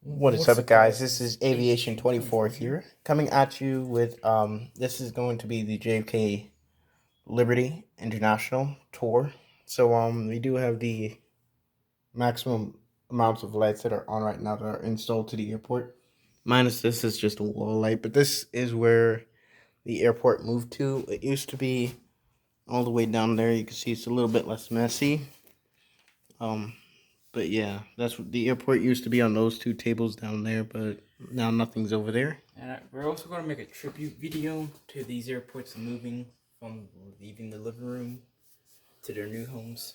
What is up, guys? This is Aviation 24 here, coming at you with this is going to be the JFK Liberty International tour. So we do have the maximum amounts of lights that are on right now that are installed to the airport. Minus this is just a wall light, but this is where the airport moved to. It used to be all the way down there. You can see it's a little bit less messy. Um, but yeah, that's what the airport used to be, on those two tables down there, but now nothing's over there. And we're also going to make a tribute video to these airports moving from leaving the living room to their new homes.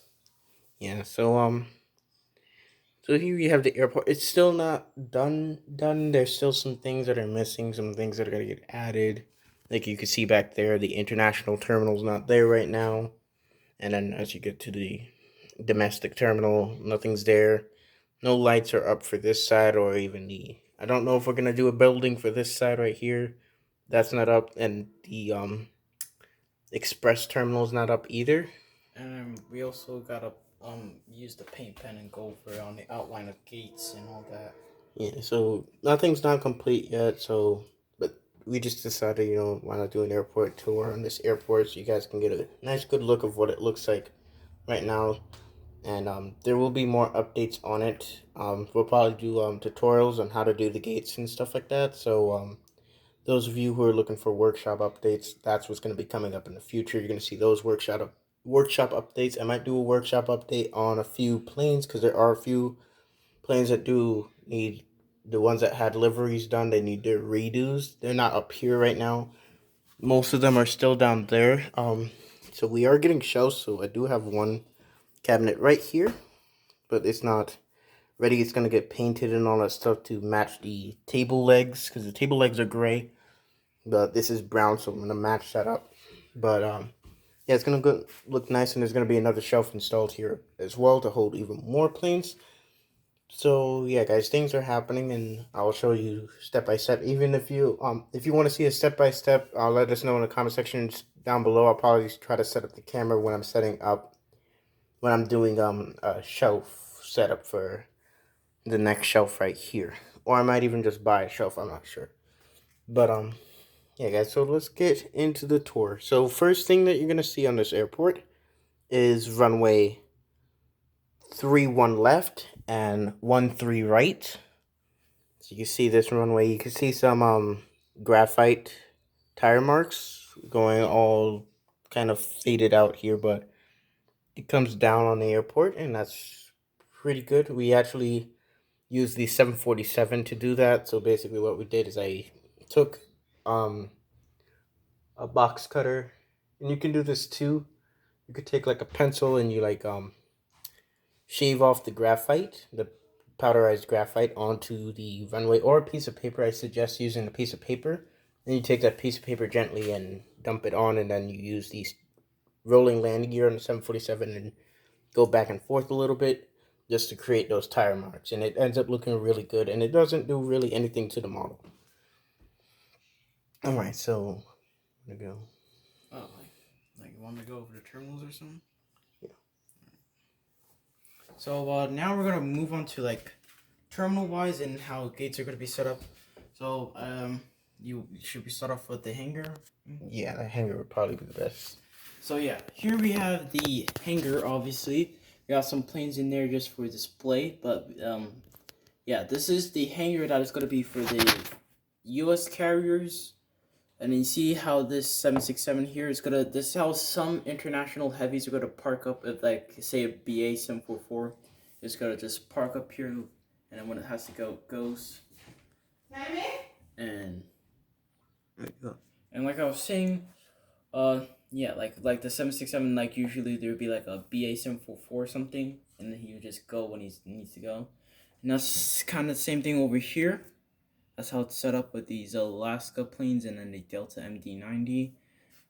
Yeah, so here you have the airport. It's still not done. There's still some things that are missing, some things that are gonna get added. Like you can see back there, the international terminal's not there right now. And then as you get to the domestic terminal, nothing's there. No lights are up for this side, or even the, I don't know if we're gonna do a building for this side right here. That's not up, and the express terminal's not up either. And we also got to use the paint pen and go over on the outline of gates and all that. Yeah, so nothing's not complete yet. So, but we just decided, why not do an airport tour on this airport so you guys can get a nice, good look of what it looks like right now. And there will be more updates on it. We'll probably do tutorials on how to do the gates and stuff like that. So, those of you who are looking for workshop updates, that's what's going to be coming up in the future. You're going to see those workshop updates. I might do a workshop update on a few planes because there are a few planes that do need, the ones that had liveries done, they need their redos. They're not up here right now. Most of them are still down there. So we are getting shelves. So I do have one cabinet right here, but it's not ready. It's gonna get painted and all that stuff to match the table legs because the table legs are gray, but this is brown, so I'm gonna match that up. But yeah, it's gonna look nice, and there's gonna be another shelf installed here as well to hold even more planes. So yeah, guys, things are happening, and I'll show you step by step. Even if you want to see a step by step, let us know in the comment sections down below. I'll probably try to set up the camera when I'm setting up, when I'm doing a shelf setup for the next shelf right here, or I might even just buy a shelf. I'm not sure, but yeah, guys. So let's get into the tour. So first thing that you're gonna see on this airport is runway 31 left and 13 right. So you can see this runway. You can see some graphite tire marks going all kind of faded out here, but it comes down on the airport, and that's pretty good. We actually used the 747 to do that. So basically, what we did is I took um a box cutter, and you can do this too. You could take like a pencil and you like shave off the graphite, the powderized graphite, onto the runway, or a piece of paper. I suggest using a piece of paper. Then you take that piece of paper gently and dump it on, and then you use these rolling landing gear on the 747 and go back and forth a little bit just to create those tire marks. And it ends up looking really good, and it doesn't do really anything to the model. All right, so I'm gonna go. Oh, like you want me to go over the terminals or something? Yeah. So now we're gonna move on to like terminal wise and how gates are gonna be set up. So you should we start off with the hangar? Yeah, the hangar would probably be the best. So yeah, here we have the hangar. Obviously, we got some planes in there just for display, but yeah, this is the hangar that is gonna be for the U.S. carriers. And then you see how this 767 here is gonna. This is how some international heavies are gonna park up. If like say a BA 744 is gonna just park up here, and then when it has to go, it goes. And and like I was saying, yeah, like the 767, like usually there would be like a BA 744 or something, and then he would just go when he needs to go. And that's kind of the same thing over here. That's how it's set up with these Alaska planes and then the Delta MD-90.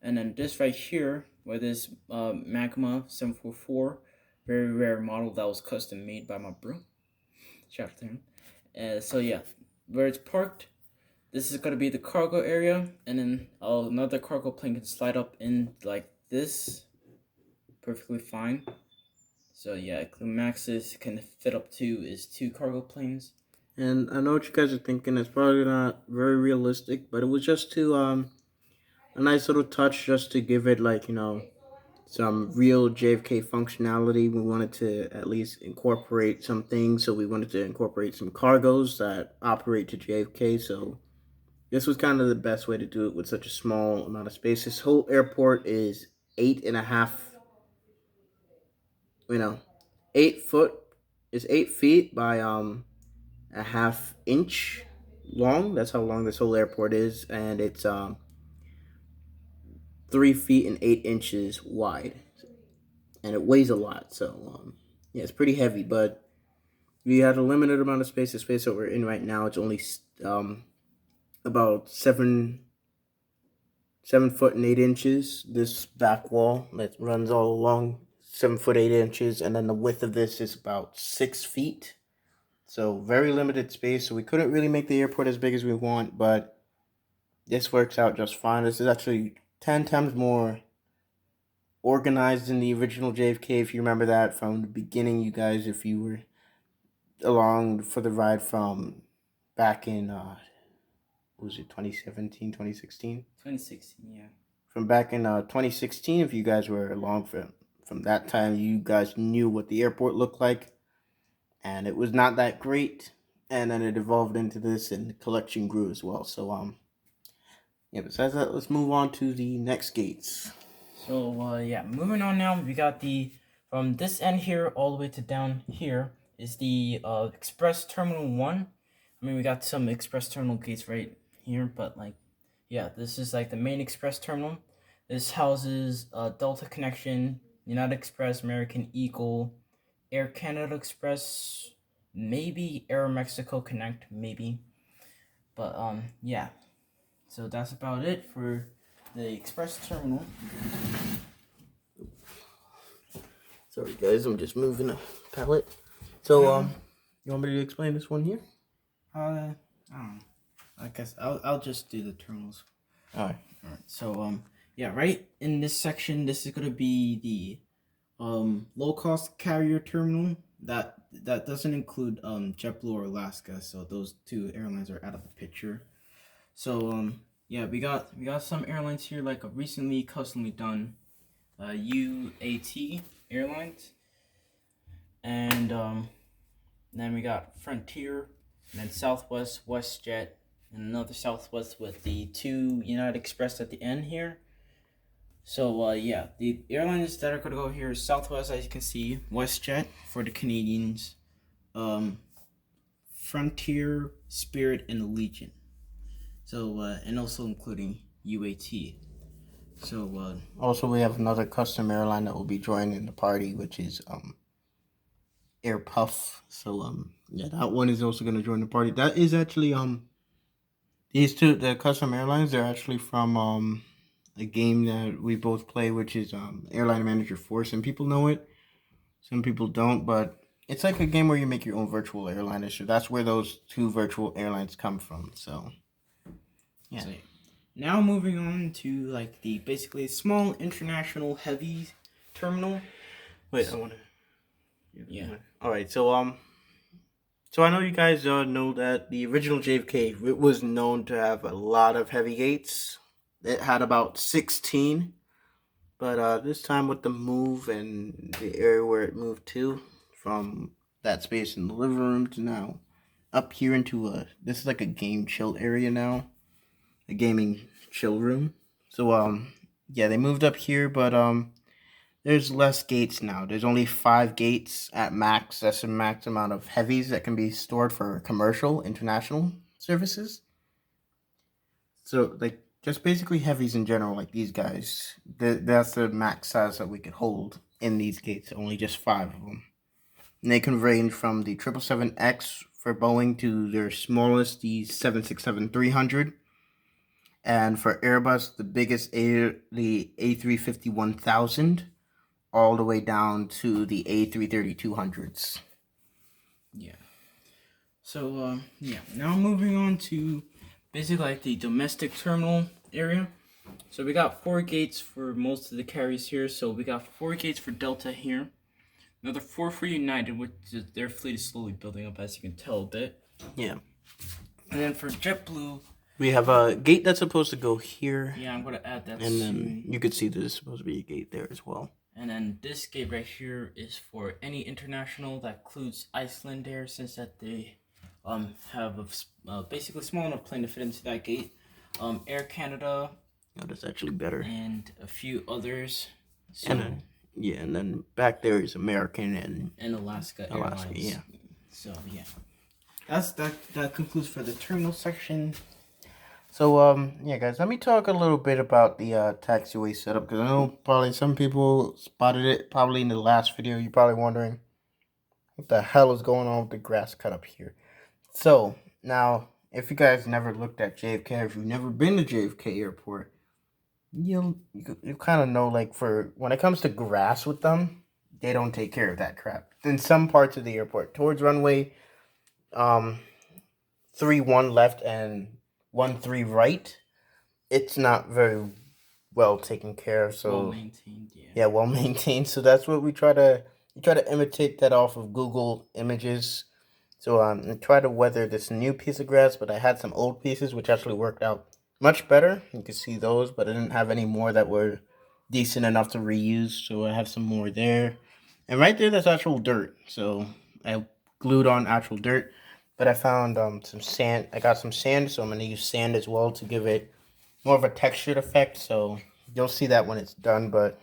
And then this right here, where this Magma 744, very rare model that was custom made by my bro. Shout out to him. So yeah, where it's parked, this is gonna be the cargo area, and then another cargo plane can slide up in like this, perfectly fine. So yeah, the max is can fit up to is 2 cargo planes, And I know what you guys are thinking. It's probably not very realistic, but it was just to a nice little touch, just to give it like some real JFK functionality. We wanted to at least incorporate some things, so we wanted to incorporate some cargos that operate to JFK. So this was kind of the best way to do it with such a small amount of space. This whole airport is 8.5, you know, 8 foot is 8 feet by a half inch long. That's how long this whole airport is, and it's 3 feet and 8 inches wide, and it weighs a lot. So yeah, it's pretty heavy, but we had a limited amount of space. The space that we're in right now, it's only about 7 foot and 8 inches. This back wall that runs all along 7 foot 8 inches, and then the width of this is about 6 feet. So very limited space. So we couldn't really make the airport as big as we want, but this works out just fine. This is actually 10 times more organized than the original JFK. If you remember that from the beginning, you guys, if you were along for the ride from back in what was it, 2017, 2016? 2016, yeah. From back in 2016, if you guys were along from that time, you guys knew what the airport looked like, and it was not that great. And then it evolved into this, and the collection grew as well. So yeah. Besides that, let's move on to the next gates. So yeah, moving on now, we got the from this end here all the way to down here is the Express Terminal 1. I mean, we got some Express Terminal gates right here, but like, yeah, this is like the main Express Terminal. This houses Delta Connection, United Express, American Eagle, Air Canada Express, maybe Air Mexico Connect, maybe. But yeah, so that's about it for the Express Terminal. Sorry guys, I'm just moving a pallet. So you want me to explain this one here? I don't know. I guess I'll just do the terminals. All right. So yeah, right in this section, this is gonna be the low cost carrier terminal. That doesn't include JetBlue or Alaska, so those two airlines are out of the picture. So yeah, we got some airlines here like a recently customly done UAT Airlines, and then we got Frontier, and then Southwest, WestJet, and another Southwest with the two United Express at the end here. So yeah, the airlines that are gonna go here is Southwest, as you can see, WestJet for the Canadians, Frontier, Spirit, and Allegiant. So and also including UAT. So also we have another custom airline that will be joining the party, which is Air Puff. So yeah, that one is also going to join the party. That is actually these two, the custom airlines, they're actually from a game that we both play, which is Airline Manager 4. Some people know it, some people don't, but it's like a game where you make your own virtual airline. So that's where those two virtual airlines come from. So yeah. So, now moving on to like the basically small international heavy terminal. Wait, I want to. Yeah. All right. So I know you guys know that the original JFK, it was known to have a lot of heavy gates. It had about 16, but this time with the move and the area where it moved to, from that space in the living room to now up here into this is like a game chill area now, a gaming chill room. So yeah, they moved up here, but there's less gates now. There's only 5 gates at max. That's the max amount of heavies that can be stored for commercial international services. So like just basically heavies in general, like these guys. That's the max size that we could hold in these gates. Only just 5 of them. And they can range from the 777X for Boeing to their smallest, the 767-300. And for Airbus, the biggest, the A350-1000, all the way down to the A330-200s. Yeah. So yeah, now moving on to basically like the domestic terminal area. So we got 4 gates for most of the carriers here. So we got 4 gates for Delta here. Another 4 for United, which their fleet is slowly building up, as you can tell a bit. Yeah. And then for JetBlue, we have a gate that's supposed to go here. Yeah, I'm gonna add that and soon. then you could see there's supposed to be a gate there as well. And then this gate right here is for any international that includes Iceland Air, since that they have a basically small enough plane to fit into that gate. Air Canada. Oh, that's actually better. And a few others. So, and then, yeah, and then back there is American and Alaska Airlines. Yeah. So yeah, that concludes for the terminal section. So yeah, guys, let me talk a little bit about the taxiway setup, because I know probably some people spotted it probably in the last video. You're probably wondering what the hell is going on with the grass cut up here. So now, if you guys never looked at JFK, if you've never been to JFK Airport, you kind of know, like, for when it comes to grass with them, they don't take care of that crap. In some parts of the airport, towards runway 31 left and 13 right, it's not very well taken care of. So well maintained, yeah, well maintained. So that's what we try to imitate that off of Google Images. So I try to weather this new piece of grass, but I had some old pieces which actually worked out much better. You can see those, but I didn't have any more that were decent enough to reuse. So I have some more there, and right there, that's actual dirt. So I glued on actual dirt, but I found some sand. I got some sand, so I'm gonna use sand as well to give it more of a textured effect. So you'll see that when it's done, but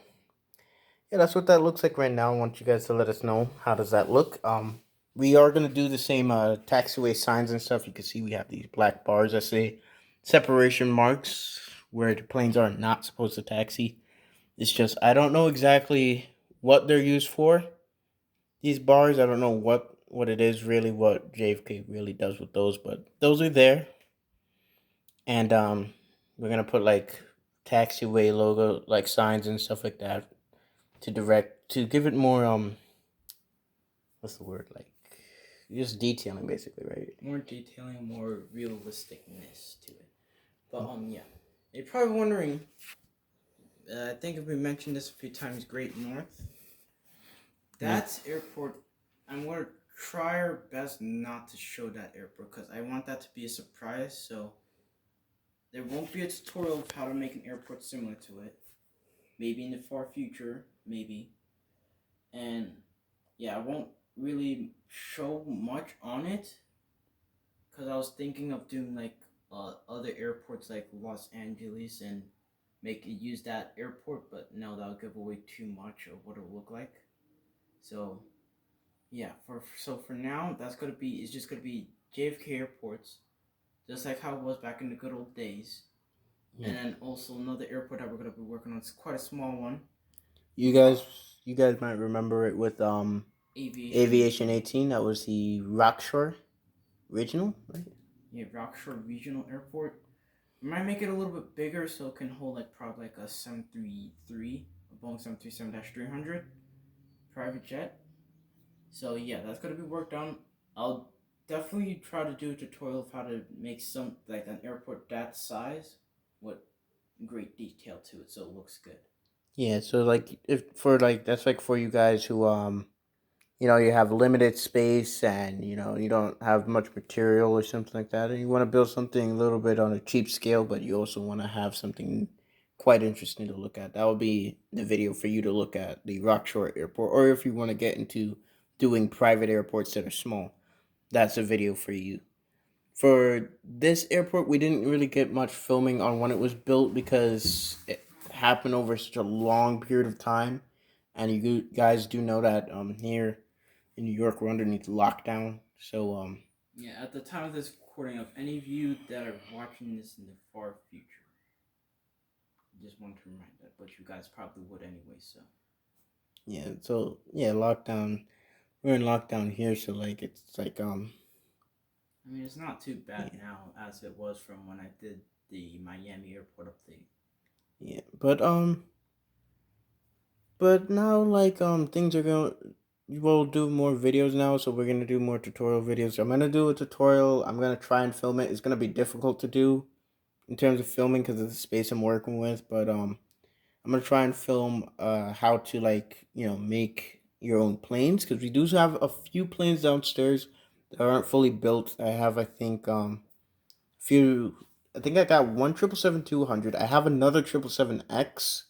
yeah, that's what that looks like right now. I want you guys to let us know, how does that look. We are gonna do the same taxiway signs and stuff. You can see we have these black bars that say separation marks where the planes are not supposed to taxi. It's just, I don't know exactly what they're used for. These bars, I don't know what it is really, what JFK really does with those, but those are there. And we're gonna put like taxiway logo, like signs and stuff like that, to give it more what's the word, like, just detailing, basically, right? More detailing, more realisticness to it. But yeah, you're probably wondering. I think if we mentioned this a few times, Great North. That's airport. I'm gonna try our best not to show that airport because I want that to be a surprise. So there won't be a tutorial of how to make an airport similar to it. Maybe in the far future, maybe. And yeah, I won't really show much on it because I was thinking of doing like other airports like Los Angeles and use that airport, but no, that'll give away too much of what it'll look like. So yeah, for now, it's just gonna be JFK airports, just like how it was back in the good old days. Yeah. And then also another airport that we're gonna be working on. It's quite a small one. You guys might remember it with Aviation 18. That was the Rockshore Regional, right? Yeah, Rockshore Regional Airport. We might make it a little bit bigger so it can hold like probably like a 733, a Boeing 737-300 private jet. So yeah, that's gonna be worked on. I'll definitely try to do a tutorial of how to make some like an airport that size with great detail to it, so it looks good. Yeah, so like, if for like, that's like for you guys who you have limited space, and you don't have much material or something like that, and you want to build something a little bit on a cheap scale, but you also want to have something quite interesting to look at. That would be the video for you to look at, the Rockshore Airport. Or if you want to get into doing private airports that are small, that's a video for you. For this airport, we didn't really get much filming on when it was built because it happened over such a long period of time, and you guys do know that here in New York we're underneath lockdown. So yeah, at the time of this recording, of any of you that are watching this in the far future, I just wanted to remind that, but you guys probably would anyway. So yeah, lockdown. We're in lockdown here, so like it's like I mean, it's not too bad now as it was from when I did the Miami airport update. Yeah, but now, like, things are going. We'll do more videos now, so we're gonna do more tutorial videos. I'm gonna do a tutorial. I'm gonna try and film it. It's gonna be difficult to do in terms of filming because of the space I'm working with. But I'm gonna try and film how to, like, make your own planes, because we do have a few planes downstairs They aren't fully built. I have, I think, few. I think I got one 777-200. I have another 777X,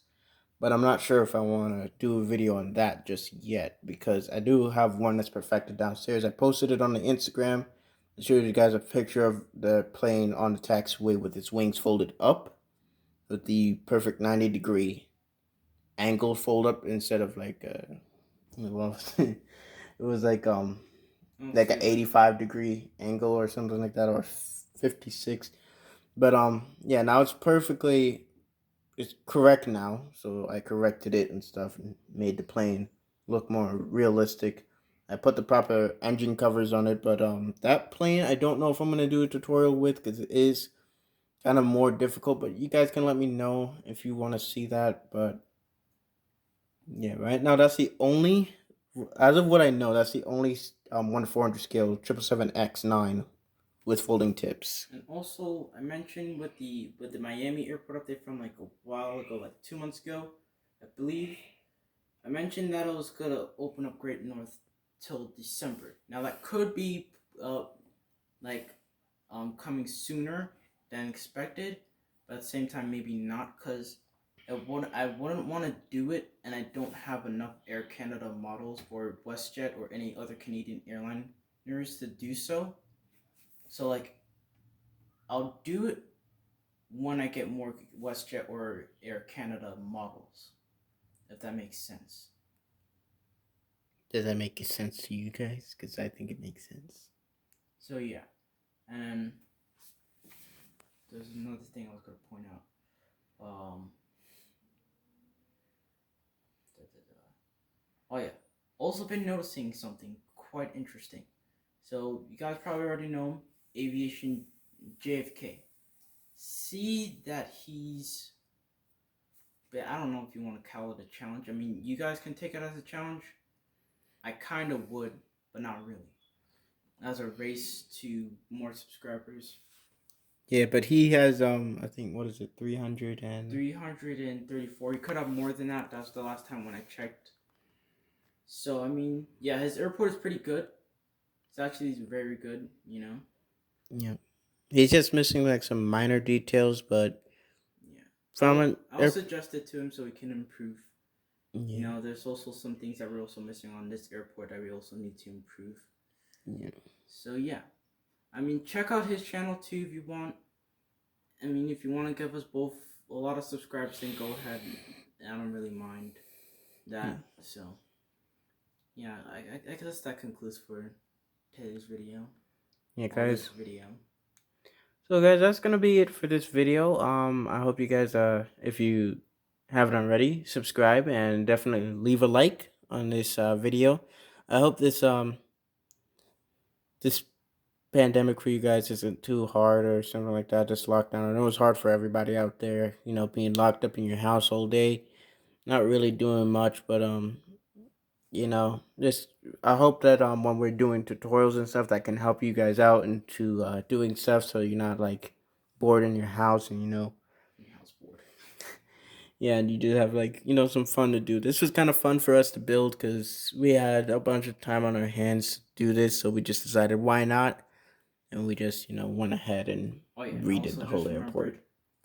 but I'm not sure if I want to do a video on that just yet because I do have one that's perfected downstairs. I posted it on the Instagram. I showed you guys a picture of the plane on the taxiway with its wings folded up with the perfect 90-degree angle fold up instead of like well, it was I don't like see an that. 85-degree angle or something like that, or 56. But yeah, now it's correct now. So I corrected it and stuff and made the plane look more realistic. I put the proper engine covers on it, but that plane I don't know if I'm gonna do a tutorial with because it is kind of more difficult. But you guys can let me know if you want to see that. But yeah, right now that's the only, as of what I know, that's the only 1/400 scale 777X9 with folding tips. And also, I mentioned with the Miami airport update from like a while ago, like 2 months ago, I believe. I mentioned that it was gonna open up Great North till December. Now that could be uh like coming sooner than expected, but at the same time maybe not because I wouldn't want to do it and I don't have enough Air Canada models or WestJet or any other Canadian airliners to do so. So like I'll do it when I get more WestJet or Air Canada models, if that makes sense. Does that make sense to you guys? Because I think it makes sense. So yeah, and there's another thing I was gonna point out. Um, da, da, da. Oh yeah, also been noticing something quite interesting. So you guys probably already know aviation JFK. See that he's, but I don't know if you want to call it a challenge. I mean, you guys can take it as a challenge. I kind of would, but not really. As a race to more subscribers. Yeah, but he has I think what is it 300 and 334. He could have more than that. That's the last time when I checked. So I mean, yeah, his airport is pretty good. It's actually very good. yeah. He's just missing like some minor details, but Yeah. from an I'll air suggest it to him so he can improve. yeah, There's also some things that we're also missing on this airport that we also need to improve. yeah. So yeah, I mean, check out his channel too if you want. I mean, if you want to give us both a lot of subscribers, then go ahead. I don't really mind Yeah. that. So yeah, I guess that concludes for today's video Yeah, or this guys. video. So guys, that's gonna be it for this video. I hope you guys if you haven't already, subscribe and definitely leave a like on this video. I hope this pandemic for you guys isn't too hard or something like that. This lockdown. I know it's hard for everybody out there, being locked up in your house all day, not really doing much, but just I hope that when we're doing tutorials and stuff that can help you guys out into doing stuff so you're not like bored in your house and House board. yeah, and you do have like some fun to do. This was kind of fun for us to build because we had a bunch of time on our hands to do this, so we just decided why not, and we just went ahead and Oh yeah, and redid also the just whole airport. remembered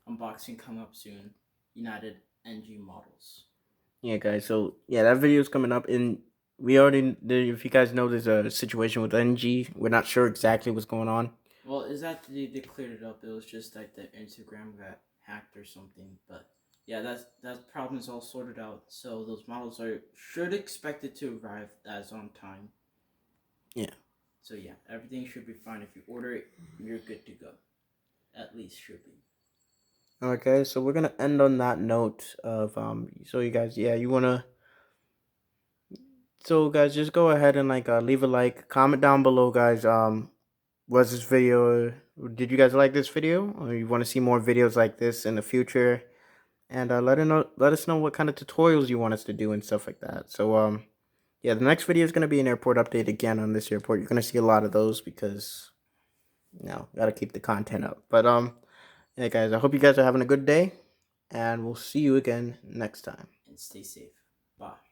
unboxing coming up soon. United NG models. Yeah, guys. So yeah, that video is coming up, and we already. If you guys know, there's a situation with NG. We're not sure exactly what's going on. Well, is that they cleared it up? It was just like the Instagram got hacked or something. But yeah, that problem is all sorted out. So those models are should expect it to arrive as on time. Yeah. So yeah, everything should be fine. If you order it, you're good to go. At least should be. Okay, so we're gonna end on that note of So you guys, yeah, you wanna. So guys, just go ahead and leave a like, comment down below, guys. Was this video? Did you guys like this video, or you want to see more videos like this in the future? And let us know what kind of tutorials you want us to do and stuff like that. So yeah, the next video is gonna be an airport update again on this airport. You're gonna see a lot of those because gotta keep the content up. But yeah, guys, I hope you guys are having a good day, and we'll see you again next time. And stay safe. Bye.